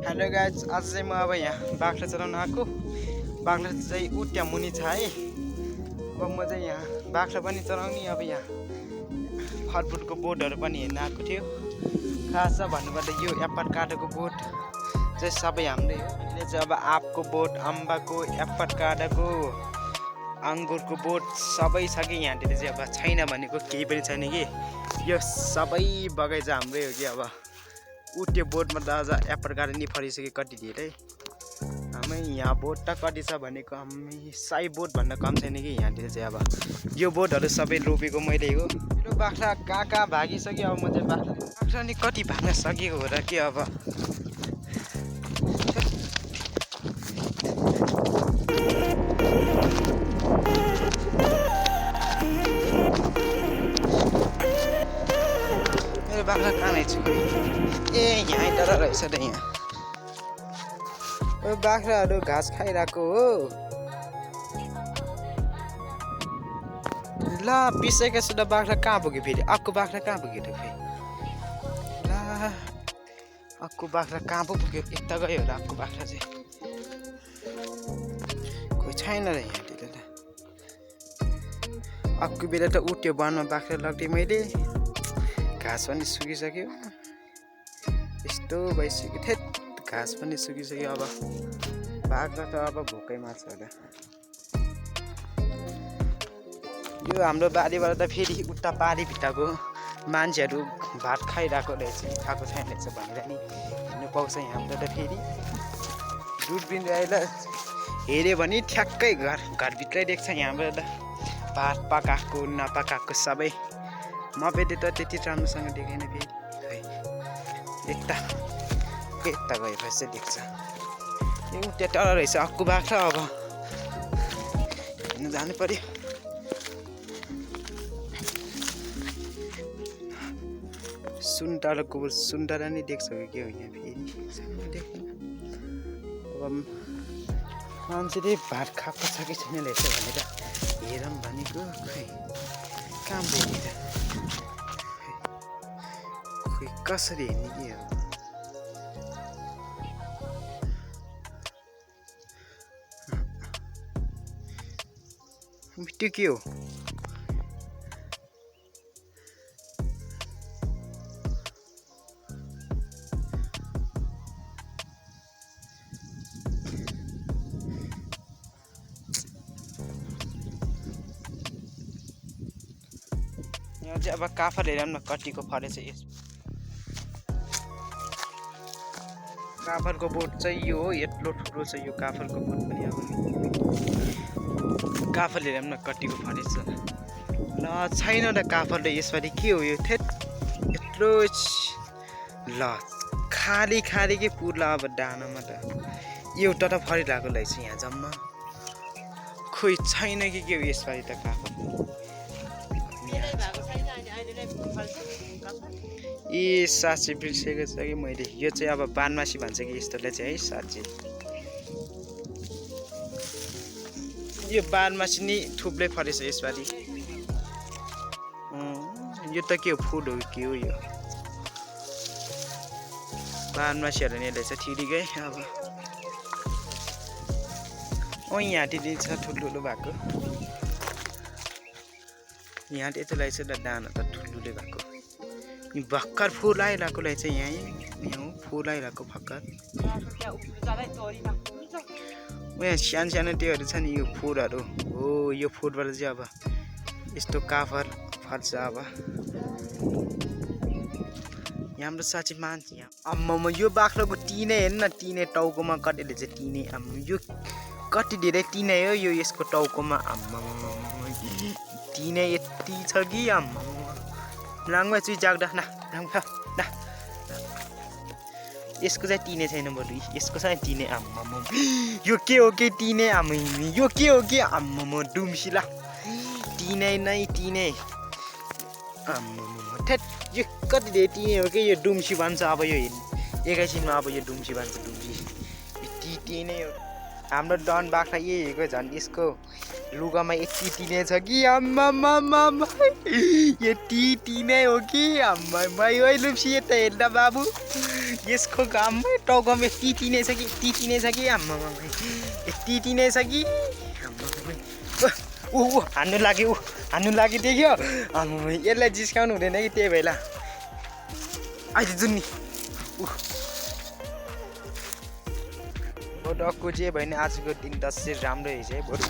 Hello guys, आज चाहिँ म अब यहाँ बाख्रा चराउन आएको। बाख्रा चाहिँ उट्या मुनि छ है। अब म चाहिँ यहाँ बाख्रा पनि चराउने, अब यहाँ फलफुलको बोटहरू पनि हेर्न आएको थियो। खास भन्नुपर्दा यो एप्पल काटेको बोट चाहिँ सबै हाम्रै हो। यो चाहिँ अब आँपको बोट, अम्बाको, एप्पल काटेको, अङ्गुरको बोट सबै छ कि यहाँतिर चाहिँ। अब छैन भनेको केही पनि छैन कि, यो सबै बगैँचा हाम्रै हो कि। अब उट्यो बोटमा त अझ एप्पल गार्डन नि फरिसक्यो कति धेरै। हामी यहाँ बोट त कति छ भनेको, हामी 100 बोट भन्दा कम छैन कि यहाँतिर चाहिँ। अब यो बोटहरू सबै रोपेको मैले हो। मेरो बाख्रा कहाँ भागिसक्यो। अब म चाहिँ बाख्रा नि कति भाग्न सकेको हो र के। अब मेरो बाख्रा कहाँ रहेछ ए यहाँ तर रहेछ त। यहाँ बाख्राहरू घाँस खाइरहेको हो। ल बिसैका सुधा बाख्रा कहाँ पुग्यो फेरि। अर्को बाख्रा कहाँ पुग्यो त फेरि। ल अर्को बाख्रा कहाँ पो पुग्यो। एक त गयो होला अर्को बाख्रा चाहिँ। कोही छैन र यहाँतिर त। अर्को बेला त उट्यो वनमा बाख्रा लगिदिएँ मैले। घाँस पनि सुकिसक्यो। यस्तो भइसक्यो। थेट घाँस पनि सुकिसक्यो। अब बाख्रा त अब भोकै मार्छ होला। यो हाम्रो बारीबाट त फेरि उता पारीभित्रको मान्छेहरू भात खाइरहेको रहेछ, खाएको छैन रहेछ भनेर नि हेर्नु पाउँछ यहाँबाट त। फेरि दूरबिन आएर हेऱ्यो भने ठ्याक्कै घरभित्रै देख्छ यहाँबाट त। भात पकाएको नपकाएको सबै। मपेले त त्यति राम्रोसँग देखेन फेरि। यता गएपछि देख्छ। यो त्यता रहेछ अर्को बाख्रा। अब हेर्नु जानु पर्यो। सुन्तला नै देख्छ कि के हो यहाँ फेरि देख्दैन। अब मान्छेले भात खाएको छ कि छैन रहेछ भनेर हेरौँ भनेको। खै काम देखेर खोइ कसरी हेर्ने के हो। त्यो के हो। यहाँ चाहिँ अब काफल हेरौँ न कतिको फरेछ। यस काफलको बोट चाहिँ यो हो। यत्रो ठुलो छ यो काफलको बोट पनि। अब काफल हेरौँ न कतिको फरेछ। ल छैन र काफल र यसपालि के हो यो। थेट यत्रो ल खाली के पुर्ला अब डाँडामा त एउटा त फरिरहेको रहेछ यहाँ जम्मा। खोइ छैन कि के हो यसपालि त काफल। ए साँच्चै बिर्सेको छ कि मैले। यो चाहिँ अब बानमासी भन्छ कि यस्तोलाई चाहिँ है। साँच्चै यो बानमासी नि थुप्रै फरेछ यसपालि। यो त के हो फुड हो के हो यो। बानमासीहरू नै रहेछ ठिकै। अब यहाँतिर छ ठुल्ठुलो भएको। यहाँ यस्तो रहेछ त दाना त ठुल्ठुलो भएको। भर्खर फुल आइरहेको रहेछ यहाँ फुल आइरहेको भर्खर। यहाँ सानो त्योहरू छ नि यो फुलहरू हो। यो फुलबाट चाहिँ अब यस्तो काफल फल्छ। अब हाम्रो साँच्चै मान्छे यहाँ। आम्मामा यो बाख्राको टिनै हेर्नु न। टिनै टाउकोमा कतिले चाहिँ टिनै। आम्मा यो कति धेरै टिनै हो यो यसको टाउकोमा। आम्मामा टिनै यति छ कि। आम्मा लाङमा चुइ जाग्दा न यसको चाहिँ टिनै छैन बरु यसको चाहिँ टिनै। आम्मामा यो के हो कि टिनै। आम्मा यो के हो कि। आम्मामा डुम्सिला टिनै नै टिनै। आम्मामा थेट यो कति धेरै टिनै हो कि। यो डुम्सी भन्छ अब यो एकैछिनमा। अब यो डुम्सी भन्छ। डुम्सी यो टिनै हो। हाम्रो डन बाख्रा यही हो झन्। यसको लुगामा यति टिनै छ कि। आम्मामा यो टिनै हो कि। आम्मा यो लुप्सी यता हेर्दा बाबु यसको घाममै टाउकोमा टिटिनेछ कि आम्मामा टिटिनेछ कि ऊ हान्नु लाग्यो देख्यो आम्मामा यसलाई जिस्काउनु हुँदैन कि त्यही भएर अहिले जुन्नी डक्को जे भयो भने आजको दिन दसैँ राम्रो रहेछ है बरु